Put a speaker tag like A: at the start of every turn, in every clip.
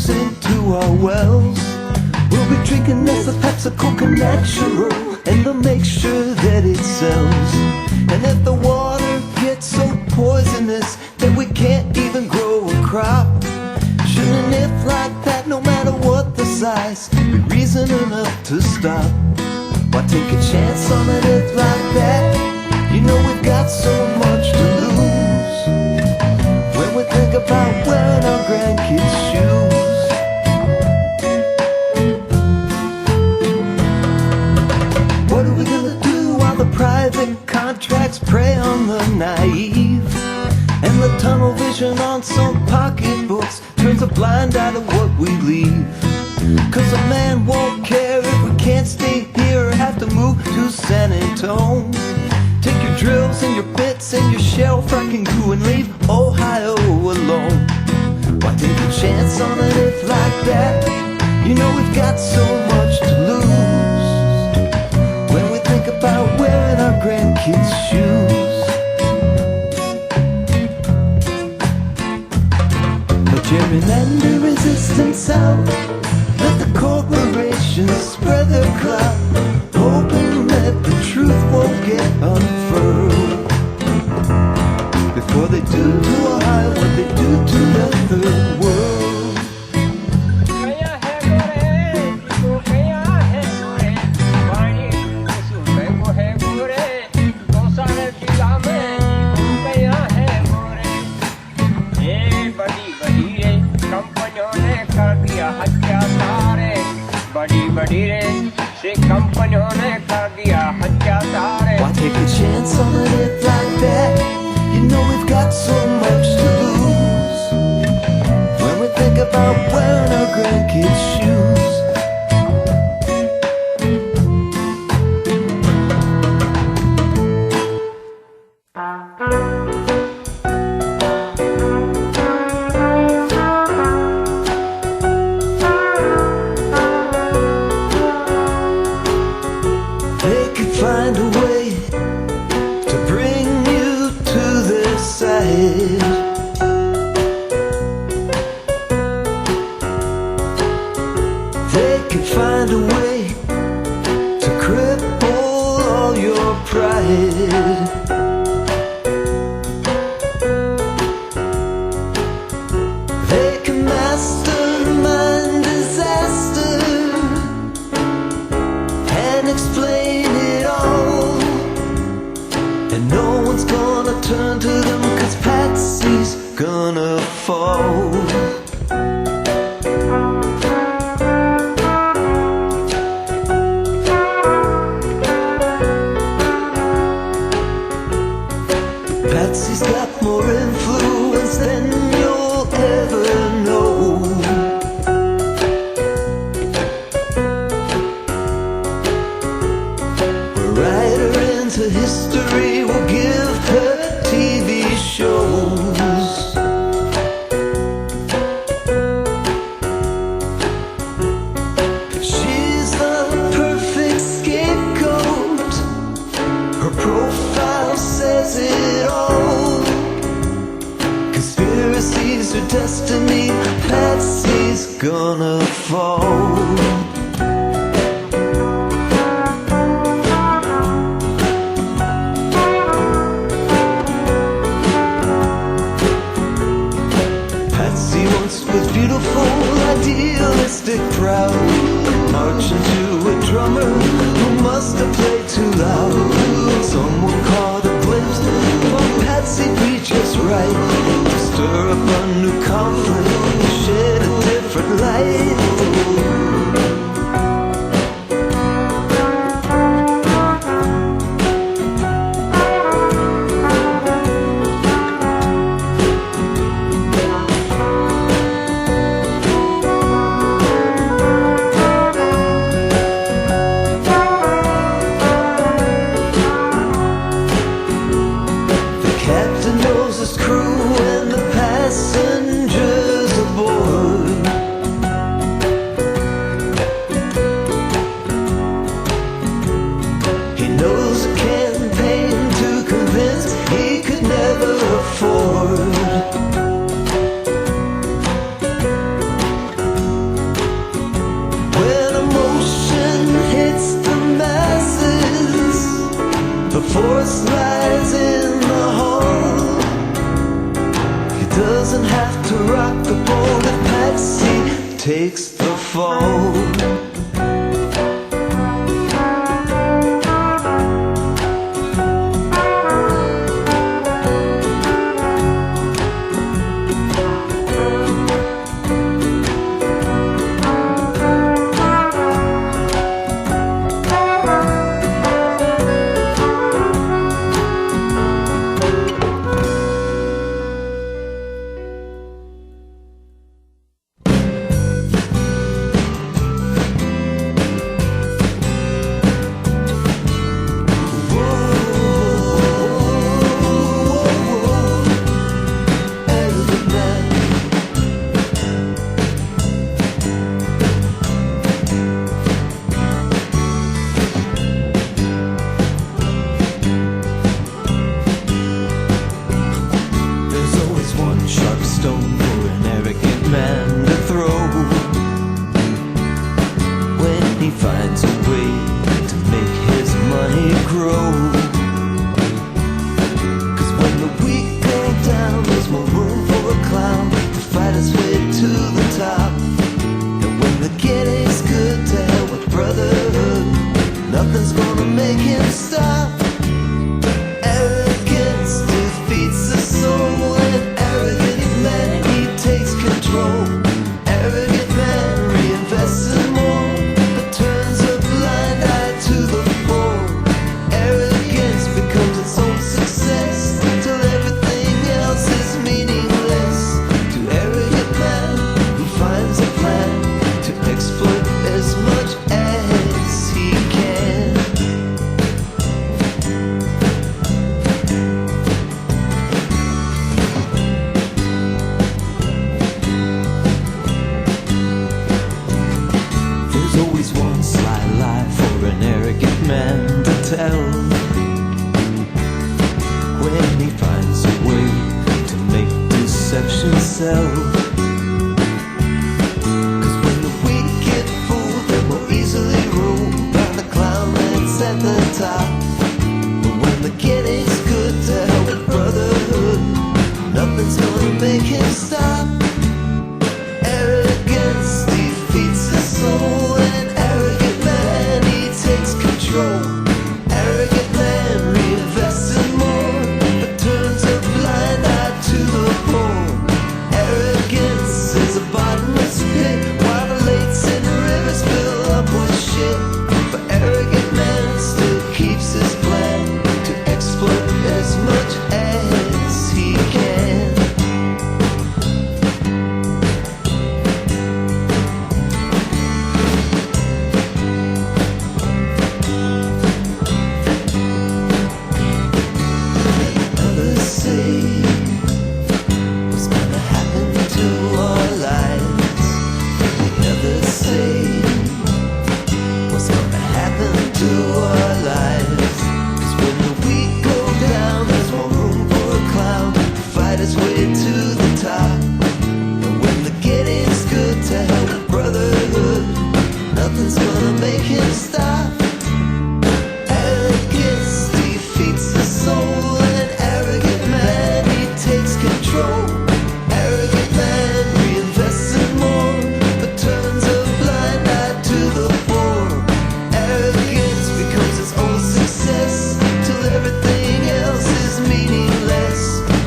A: goes into our wells. We'll be drinking this the Pepsi Coca natural, and they'll make sure that it sells. And if the water gets so poisonous that we can't even grow a crop, shouldn't it like that, no matter what the size, be reason enough to stop? Why take a chance on it if like that? You know we've got so much to lose when we think about wearing our grandkids' shoes. What are we gonna do while the private contracts prey on the naive, and the tunnel vision on some pocketbooks turns a blind eye to what we leave? Cause a man won't care if we can't stay here or have to move to San Antone. Take your drills and your bits and your shell fracking crew and leave Ohio alone. Why take a chance on it if like that? You know we've got so much to lose when we think about wearing our grandkids' shoes. But gerrymander resistance out, let the corporations spread their clout, hoping that the truth won't get unfurled before they do to Ohio what they do to the third world. Why take a chance on it if like that? You know we've got so much to lose when we think about wearing our grandkids' shoes. They could find a way to bring you to their side. They could find a way to cripple all your pride. They can mastermind disaster and explain it all, and no one's gonna turn to them, cause Patsy's gonna fall. Patsy's got more influence than you'll ever know. We'll write her into history, we'll give her TV shows. She's the perfect scapegoat, her profile says it all. Conspiracies are destiny, Patsy's gonna fall. Patsy once was beautiful, idealistic, proud, marching to a drummer who must have played too loud. Someone caught a glimpse of Patsy be just right to stir up a new conflict, to shed a different light. Captain knows his crew and the passengers aboard. The force lies in the hall. He doesn't have to rock the boat if Patsy takes the fall. Finds a way to make his money grow. 'Cause when the weak go down, there's more room for a clown to fight his way to the top. And when the getting's good, to hell with brotherhood, nothing's gonna make him stop. Arrogance defeats the soul, and arrogant man, he takes control. Arrogant man reinvests in more, man to tell when he finds a way to make deception sell. 'Cause when the weak get fooled, they're more easily ruled by the clown that's at the top. But when the getting's good, to hell with brotherhood, nothing's gonna make him stop. Arrogance defeats the soul, and arrogant man, he takes control. Arrogant man reinvests in more, but turns a blind eye to the poor. Arrogance is a bottomless pit, while the lakes and rivers fill up with shit. But arrogant man still keeps his plan to exploit as much as he can. Nothing's gonna make him stop. Arrogance defeats the soul, and arrogant man, he takes control. Arrogant man reinvests in more, but turns a blind eye to the poor. Arrogance becomes his own success, till everything else is meaningless.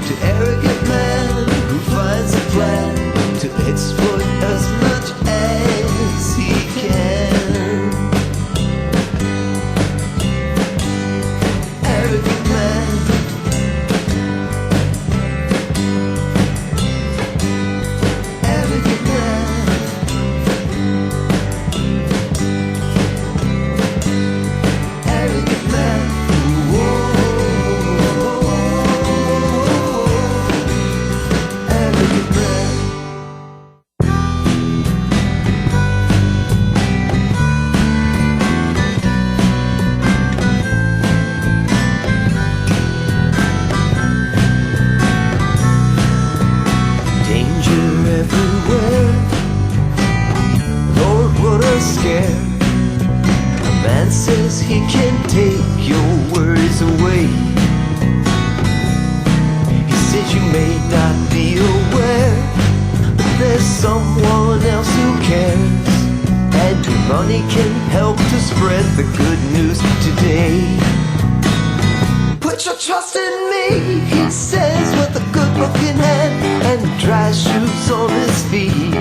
A: To arrogant man who finds a plan to exploit as much as he can. Arrogant man. Arrogant man. Arrogant man. Whoa. Arrogant man. Everywhere, Lord, what a scare. A man says he can take your worries away. may not be aware, but there's someone else who cares, and your money can help to spread the good news today. Put your trust in me, he says, with a good book in hand and dry shoes on his feet.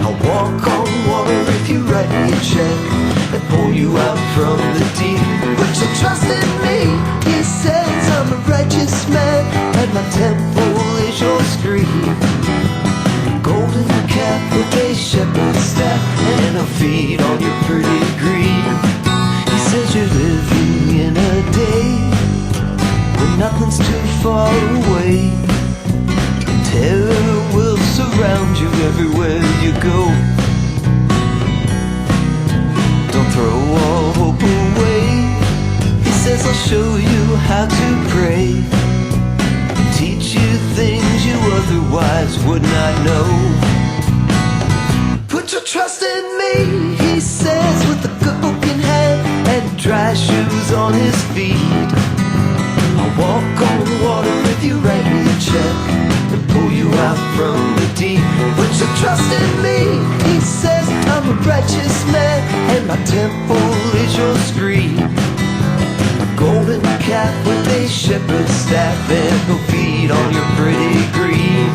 A: I'll walk on water if you write me a check and pull you out from the deep. Put your trust in me, he says, I'm a righteous man, and my temple is your screen. Golden calf with a shepherd's staff and a feet on your pretty green. He says you're living in a day when nothing's too far away. Terror will surround you everywhere you go. Don't throw all hope away. He says I'll show you how to pray, teach you things you otherwise would not know. Put your trust in me, he says, with a good book in hand and dry shoes on his feet. I'll walk on water if you write me a check and pull you out from the deep. Put your trust in me, he says, I'm a righteous man, and my temple is your screen. A golden calf with a shepherd's staff and no feet on your pretty green.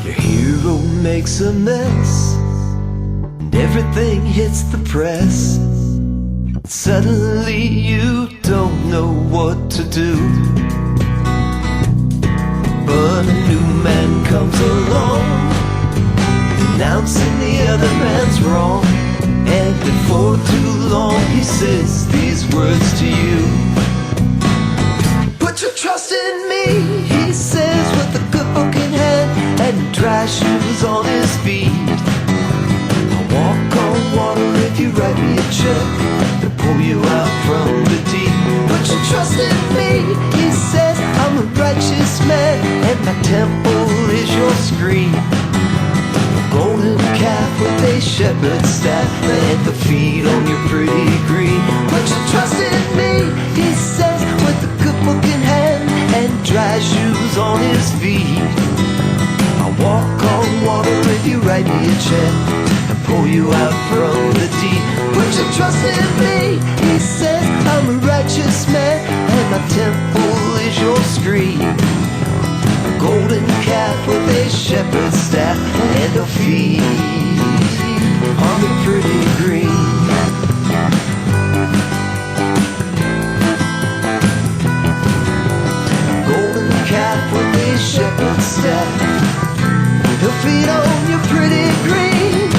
A: Your hero makes a mess and everything hits the press. Suddenly you don't know what to do, but a new man comes along, denouncing the other man's wrong. And before too long he says these words to you. Put your trust in me, he says, with a good book in hand and dry shoes on his feet. I'll walk on water if you write me a check to pull you out from the deep. Put your trust in me, he says, I'm a righteous man, and my temple is your screen. A golden calf with a shepherd's staff and the feet on your pretty green. Put your trust in me, he says, with a good book in hand and dry shoes on his feet. I'll walk on water if you write me a check and pull you out from the deep. Put your trust in me, he says, I'm a righteous man, and my temple is your screen. A golden calf with a shepherd's staff and a feet on the pretty green. Golden calf with a shepherd's staff, the feet on your pretty green.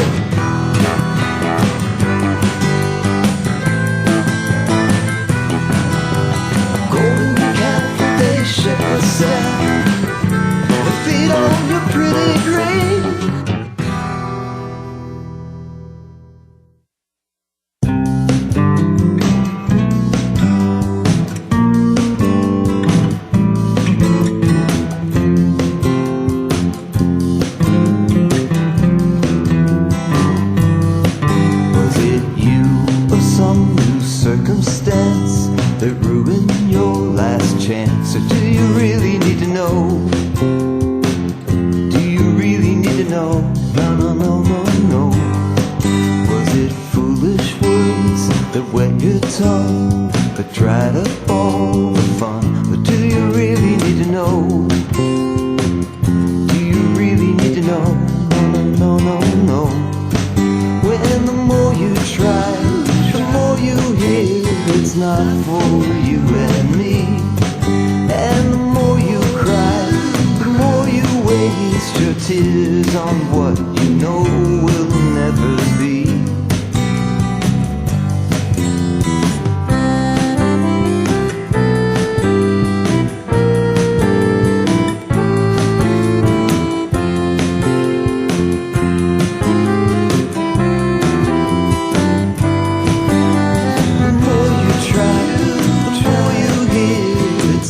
A: Golden calf with a shepherd's staff, the feet on your pretty green. Circumstance that ruined your last chance? Or do you really need to know? Do you really need to know? No, no, no, no, no. Was it foolish words that wet your tongue, that dried up all the fun? Or do you really need to know? Do you really need to know? No, no, no, no, no. When the more you try, the more you hear it's not for you and me. And the more you cry, the more you waste your tears on what you know will never be.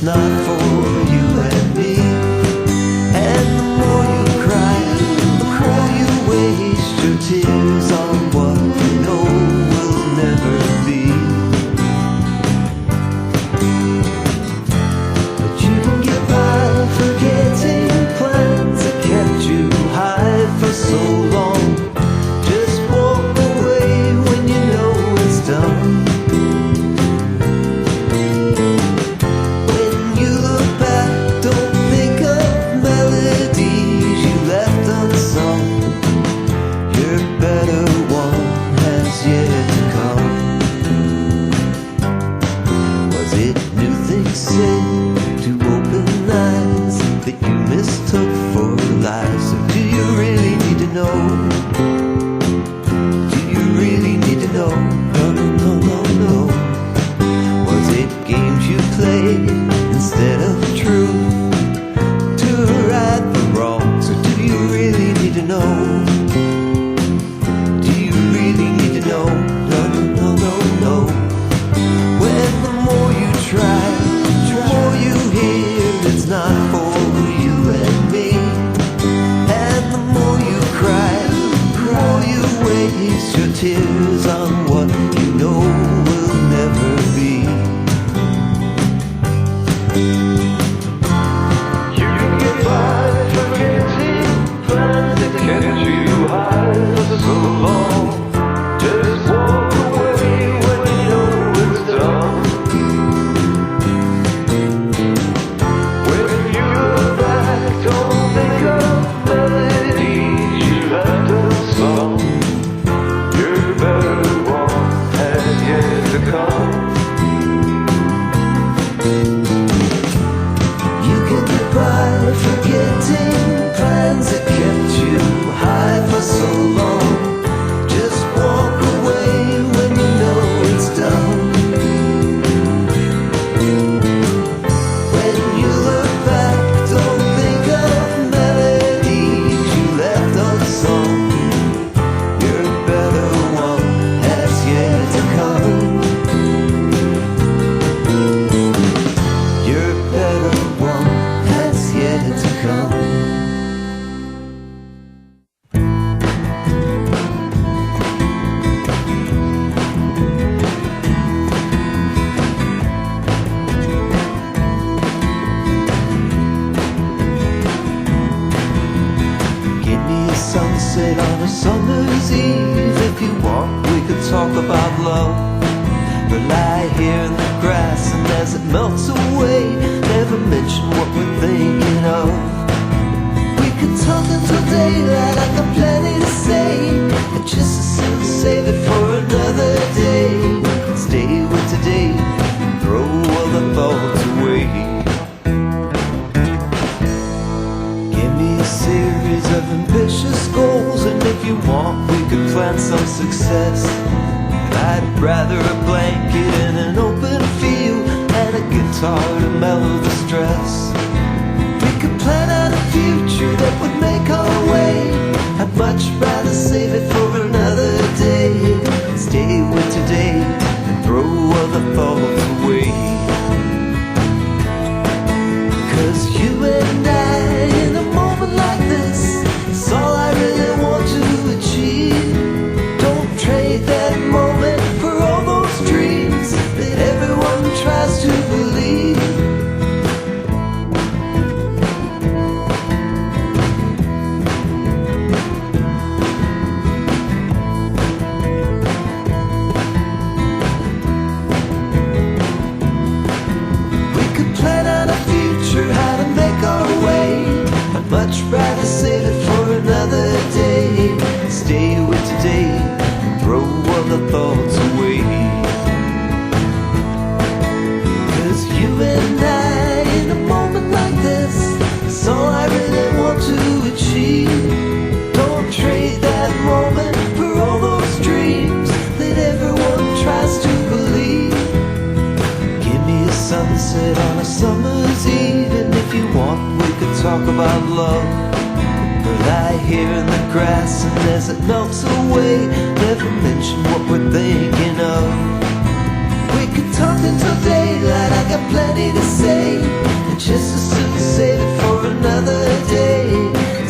A: Not for you and me. And the more you cry, the more you waste your know? Do you really need to know? No, no, no, no, no. Was it games you played instead of truth to right the wrongs? Or do you really need to know? Do you really need to know? No, no, no, no, no. When the more you try, the more you hear it's not for you and me. And the more you cry, the more you waste your tears on what you know will never be. You can get by forgetting plans that kept you high for so long. Just walk away when you know it's done. When you look back, don't think of melodies you left unsung. Your better one has yet to come. You can get by forgetting plans that kept you high for so long. Just walk away when you know it's done. When you look back, don't think of melodies you left unsung. Your better one has yet to come. Your better one has yet to come. Give me a sunset on a summer's eve. If you want, we could talk about love. Or lie here in the grass, and as it melts away, never mention what we're thinking of. We could talk until daylight, I got plenty to say, and just as soon save it for another day. Stay with today, throw all the thoughts away. Give me a series of ambitious goals, and if you want, we could plan some success. I'd rather a blanket and an open field and a guitar to mellow the stress. We could plan out a future that would make our way. I'd much rather save it for another day. Stay with today and throw other thoughts away. 'Cause you and I, in a moment like this, it's all I really want to achieve. Don't trade that moment for all those dreams that everyone tries to believe. We could plan out a future, how to make our way. I'd much rather save it for another day. Stay with today and throw other thoughts away. 'Cause you and I, in a moment like this, it's all I really want to achieve. Don't trade that moment for all those dreams that everyone tries to believe. Give me a sunset on a summer's eve, and if you want, we could talk about love. Or lie here in the grass, and as it melts away, never mention what we're thinking of. We could talk until daylight, I got plenty to say, and just as soon save it for another day.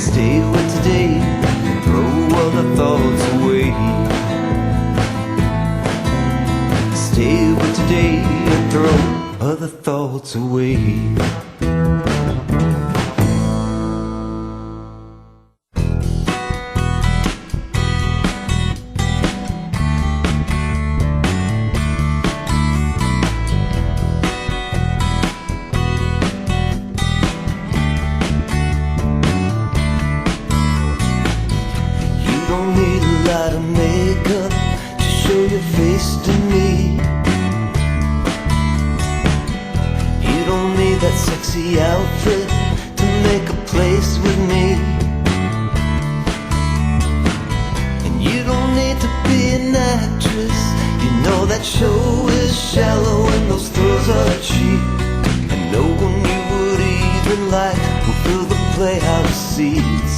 A: Stay with today and throw other thoughts away. Stay with today and throw other thoughts away. sexy outfit to make a place with me. show is shallow and those thrills are cheap, and no one you would even like will fill the playhouse seats.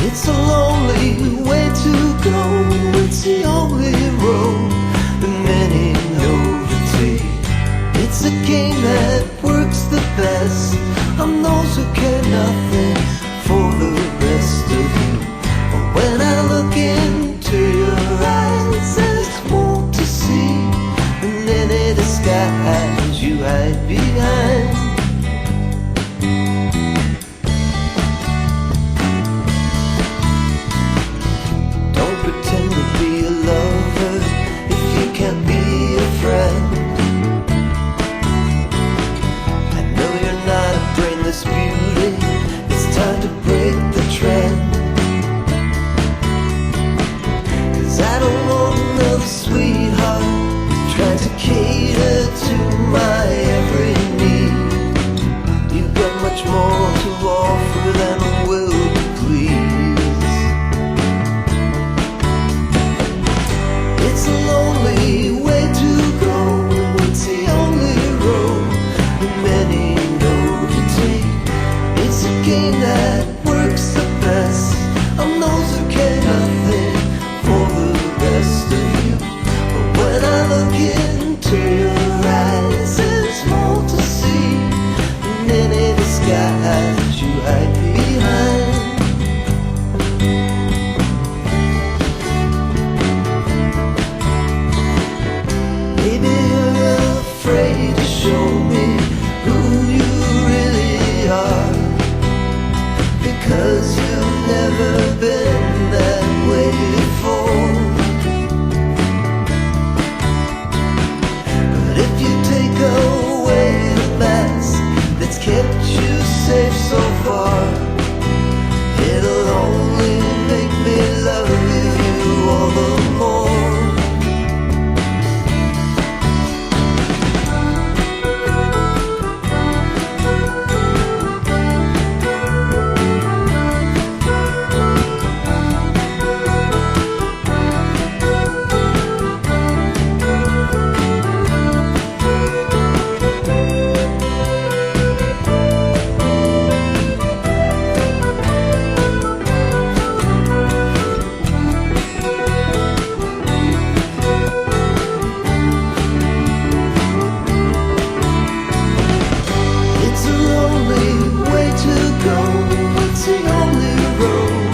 A: It's a lonely way to go, it's the only road that many know to take. It's a game that works the best on those who care nothing for the rest of you. But when I look into your eyes, there's more to see than any disguise you hide behind. Don't pretend to be a lover if you can't be a friend. I know you're not a brainless beauty, it's time to break the trend. 'Cause I don't want another sweetheart trying to cater to my every need. You've got much more to offer than a will to please. It's a lonely way to go, it's the only road that many know to take. It's a game that works the best on those who care nothing for the rest of you. But when I look into your eyes, there's more to see than any disguise you hide behind. Maybe you're afraid to show me who you really are, because you've never been that way before. But if you take away the mask that's kept you safe so far, it'll only make me love you all the more. It's a lonely way to go, it's the only road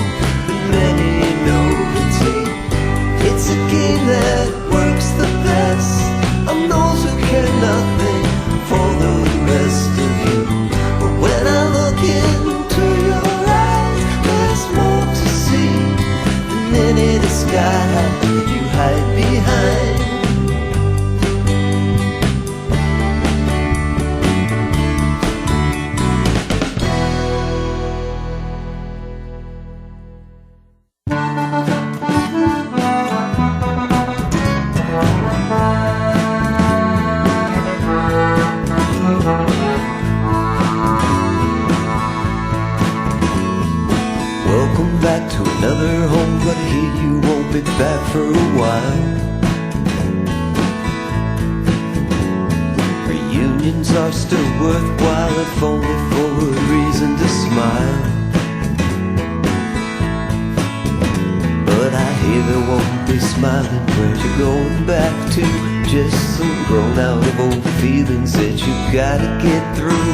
A: that many know to take. It's a game that works the best on those who care nothing for the rest of you. But when I look into your eyes, there's more to see than any disguise you hide behind. Welcome back to another home, but I hear you won't be back for a while. Reunions are still worthwhile, if only for a reason to smile. But I hear there won't be smiling when you're going back to just some grown out of old feelings that you gotta get through.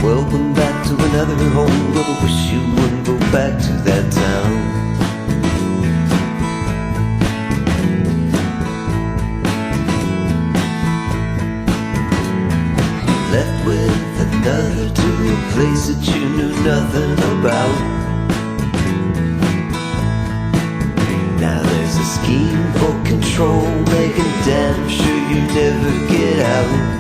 A: Welcome back to another home, but I wish you wouldn't go back to that town. Left with another to a place that you knew nothing about. Now there's a scheme for control, making damn sure you never get out.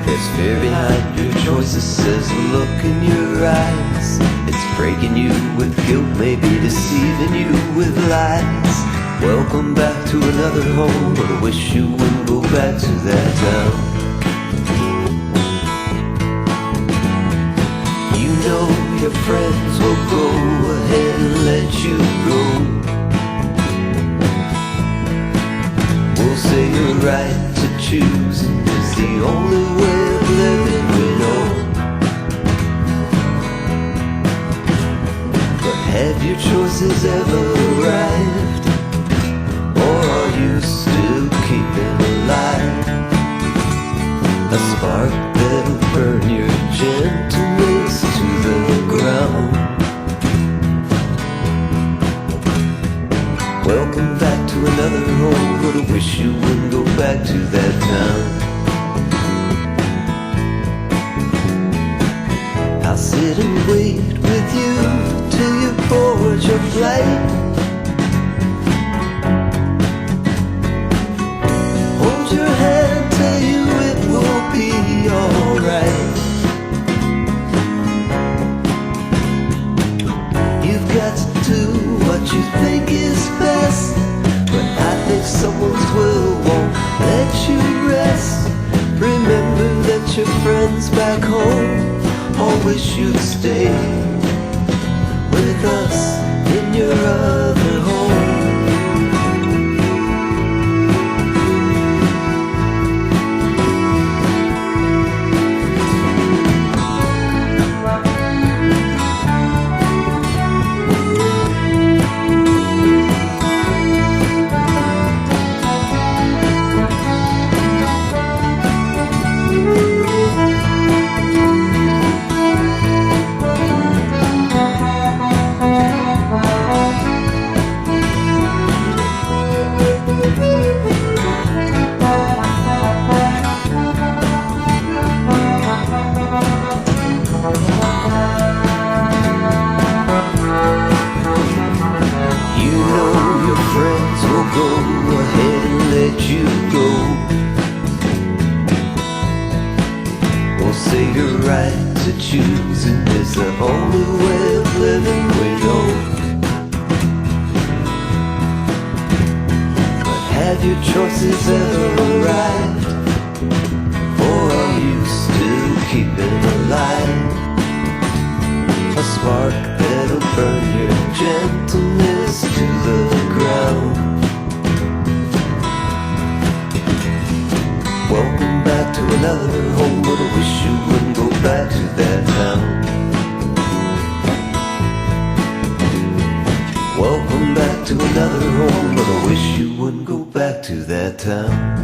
A: There's fear behind your choices, says the look in your eyes. It's breaking you with guilt, maybe deceiving you with lies. Welcome back to another home, but I wish you wouldn't go back to that town. You know your friends will go right to choosing is the only way of living we know. But have your choices ever arrived? Or are you still keeping alive a spark that'll burn your gentleness to the ground? Welcome back to another home, but I wish you wouldn't go back to that town. I'll sit and wait with you till you board your flight. Hold your hand, tell you it will be alright. You've got to do what you think is best, but I think someone's will won't let you rest. Remember that your friends back home all wish you'd stay with us in your other home. Your right to choosing is the only way of living we know. But have your choices ever arrived? Or are you still keeping alive a spark that'll burn your gentleness to the ground? Welcome back to another home, but I wish you wouldn't go back to that town. Welcome back to another home, but I wish you wouldn't go back to that town.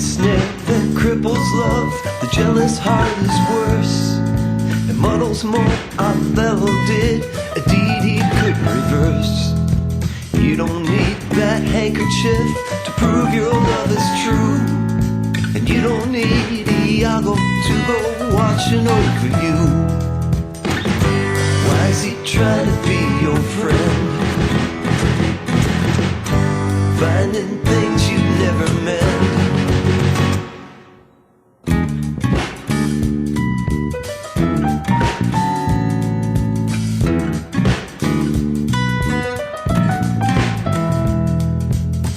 A: Snare that cripples love, the jealous heart is worse. It muddles more, Othello did a deed he couldn't reverse. You don't need that handkerchief to prove your love is true, and you don't need Iago to go watching over you. Why is he trying to be your friend? Finding things you never meant.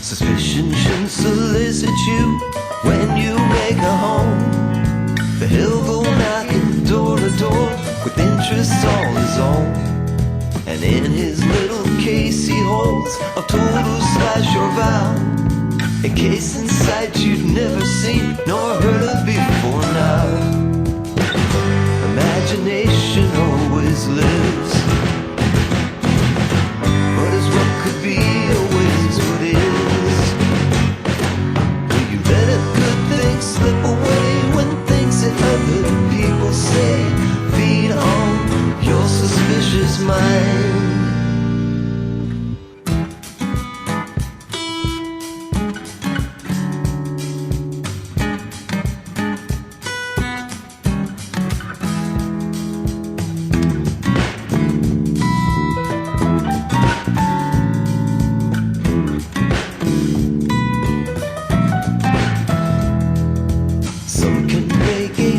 A: Suspicion shouldn't solicit you when you make a home. But he'll go knocking door to door with interest all his own. And in his little case he holds a tool to slash your vow, a case in sight you've never seen nor heard of before now. Imagination always lives, but as what could be always what is. Will you let a good thing slip away when things that other people say feed on your suspicious mind?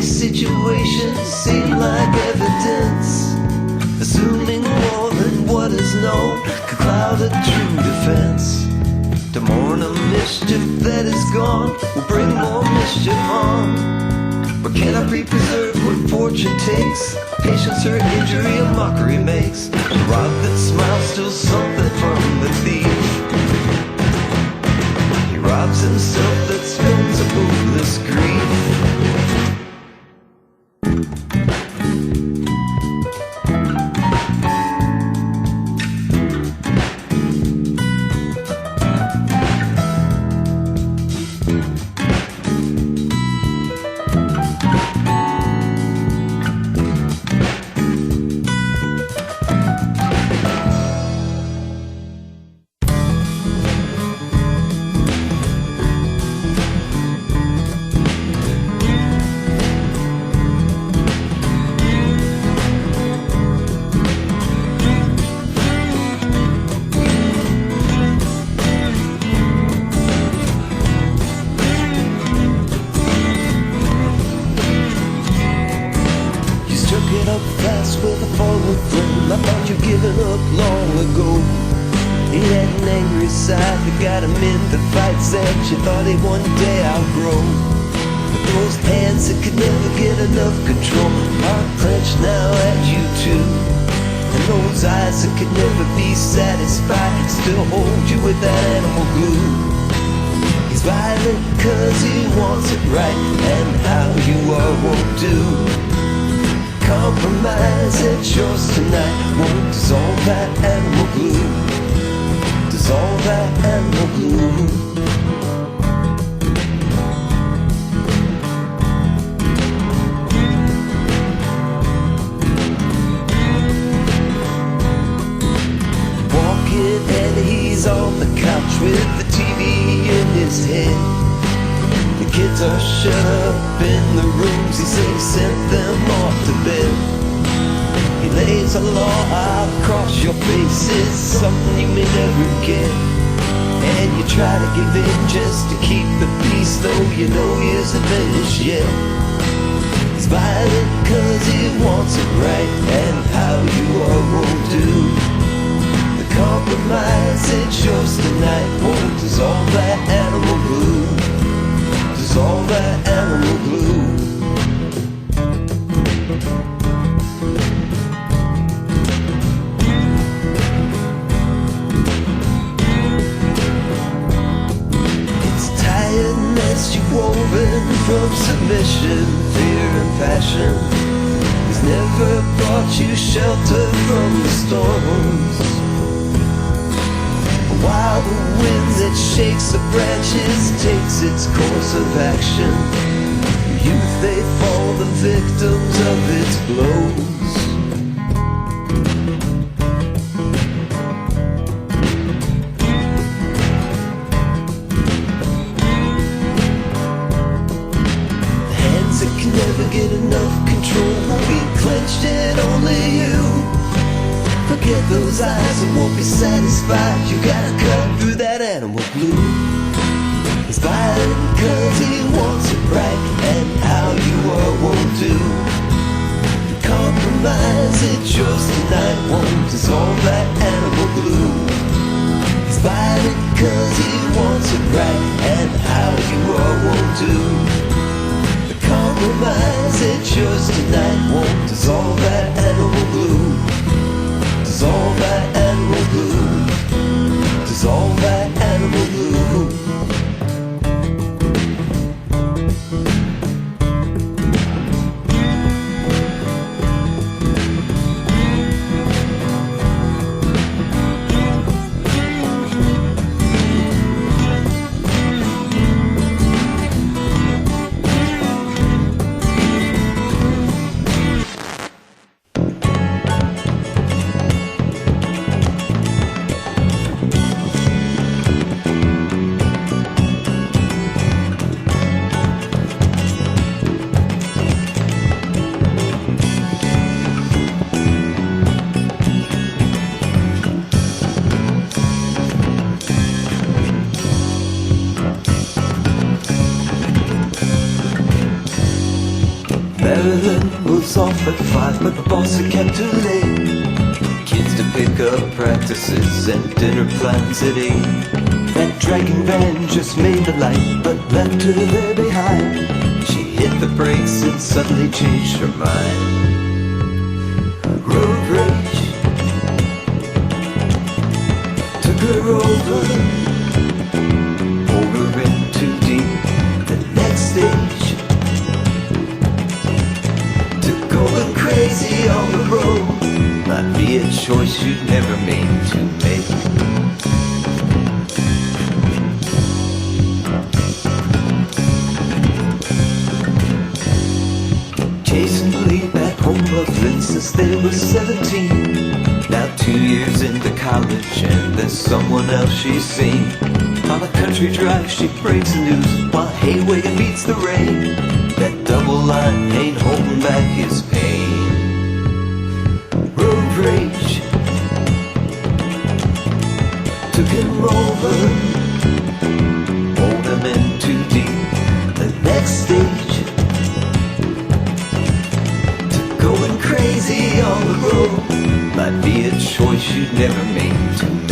A: situations seem like evidence, assuming more than what is known could cloud a true defense. To mourn a mischief that is gone will bring more mischief on. But cannot be preserved what fortune takes. Patience her injury a mockery makes. The rock that smiles steals something from the thief. He robs himself that spends a bootless grief. With a forward throw, I thought you'd given up long ago. He had an angry side that got him into fights that you thought he'd one day outgrow. But those hands that could never get enough control are clenched now at you too. And those eyes that could never be satisfied still hold you with that animal glue. He's violent cause he wants it right, and how you are won't do. Compromise, it's yours tonight. Won't dissolve that animal glue. Dissolve that animal glue. Walking and he's on the couch with the TV in his head. The kids are shut up in the rooms. He says he sent them off to bed. He lays a law across your face. It's something you may never get. And you try to give in just to keep the peace, though you know he isn't finished yet. He's violent cause he wants it right, and how you are won't do. The compromise, it's yours tonight. Won't dissolve that animal glue. Dissolve that animal glue. It's tiredness you've woven from submission, fear and passion. He's never brought you shelter from the storms. While the wind that shakes the branches takes its course of action, youth they fall the victims of its blows. The hands that can never get enough control will be clenched in only you. Forget those eyes and won't be satisfied. You gotta cut through that animal glue. He's violent cause he wants it right, and how you are won't do. The compromise, it's yours tonight. Won't dissolve that animal glue. He's violent cause he wants it right, and how you are won't do. The compromise, it's yours tonight. Won't dissolve that animal glue. Dissolve that animal glue. Dissolve that animal glue. Marilyn moves off at 5, but the boss had kept her late. Kids to pick up practices and dinner plans at 8. That dragging van just made a light, but left her there behind. She hit the brakes and suddenly changed her mind. Road rage took her over in too deep. The next stage to going crazy on the road might be a choice you'd never mean to make. Chasing Lee back home of Lynn since they were 17. Now 2 years into college and there's someone else she's seen. On a country drive she breaks the news while haywagon beats the rain. That double line ain't holding back his pain. Road rage took him over, pulled him in too deep. The next stage to going crazy on the road might be a choice you'd never mean to make.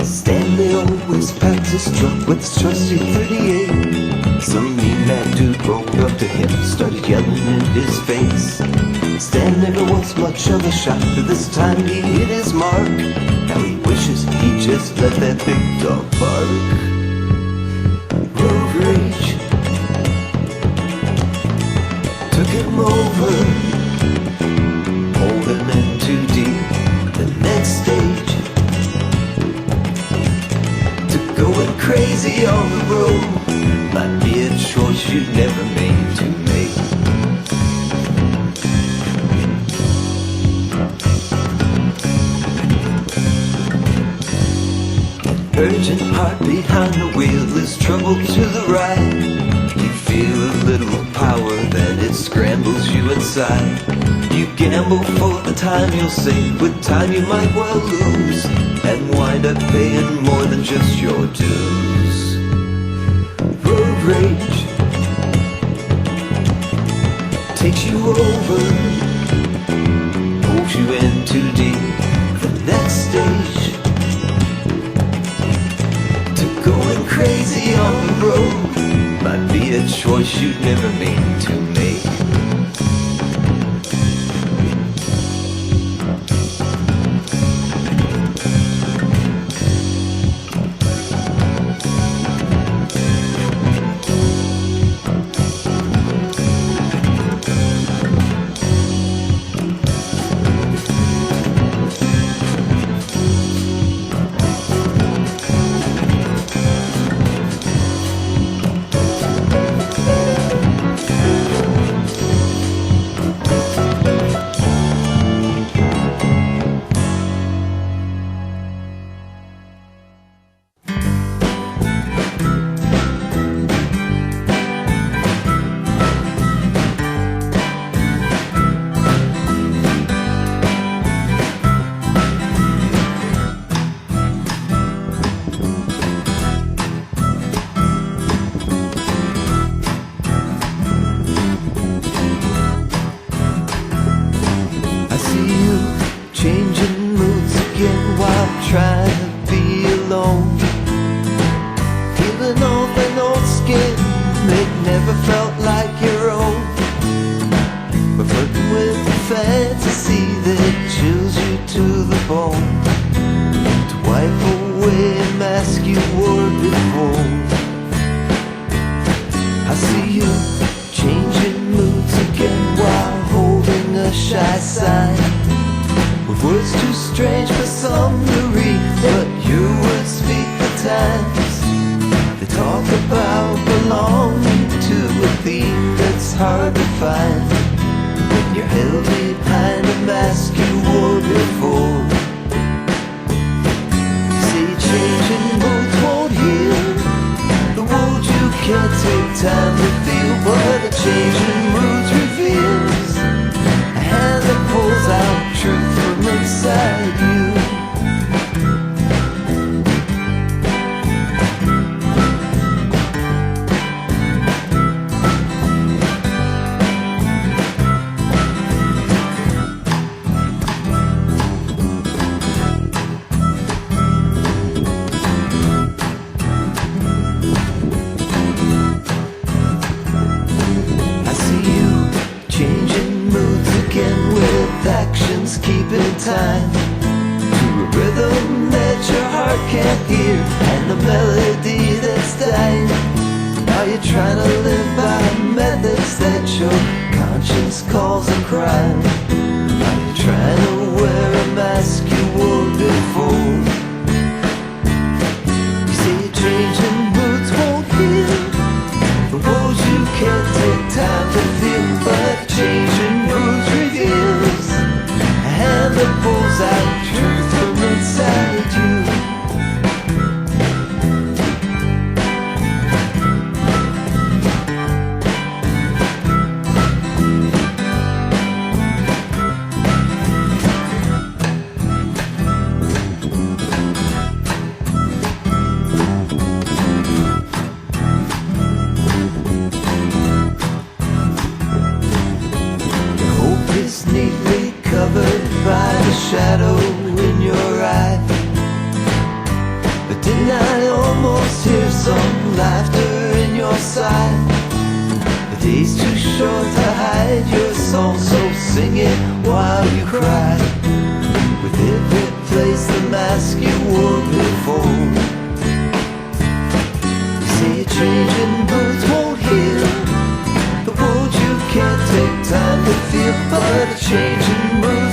A: Stanley always packed his trunk with his trusty 38. Some mean mad dude rolled up to him, started yelling in his face. Stan never was much of a shot, but this time he hit his mark. Now he wishes he just let that big dog bark. Road rage took him over, pulled him in too deep. The next stage to going crazy on the road might be a choice you'd never mean to make. Urgent heart behind the wheel is trouble to the right. You feel a little power, then it scrambles you inside. You gamble for the time you'll save, with time you might well lose, and wind up paying more than just your dues. Road rage takes you over, pulls you in too deep. The next stage to going crazy on the road might be a choice you'd never mean to make. Trying to be alone, feeling off an old skin that never felt like your own. But flirting with a fantasy that chills you to the bone, to wipe away a mask you wore before. I see you changing moods again while holding a shy sign, with words too strange for some to read, but your words speak the times. They talk about belonging to a theme that's hard to find when you're held behind a mask you wore before. See, changing moods won't heal the wound you can't take time to feel, but a change in moods reveals a hand that pulls out truth from inside you. you're trying to live by methods that your conscience calls a crime. Are you trying to wear a mask you wore before? You say your changing moods won't heal the woes you can't take time to feel, but changing moods reveals a hand that pulls out truth from inside you. Neatly covered by the shadow in your eye. But didn't I almost hear some laughter in your sigh? The day's too short to hide your soul, so sing it while you cry. With it replace the mask you wore before. You say your changing moods won't heal the wounds you can't take time to feel, but a changing mood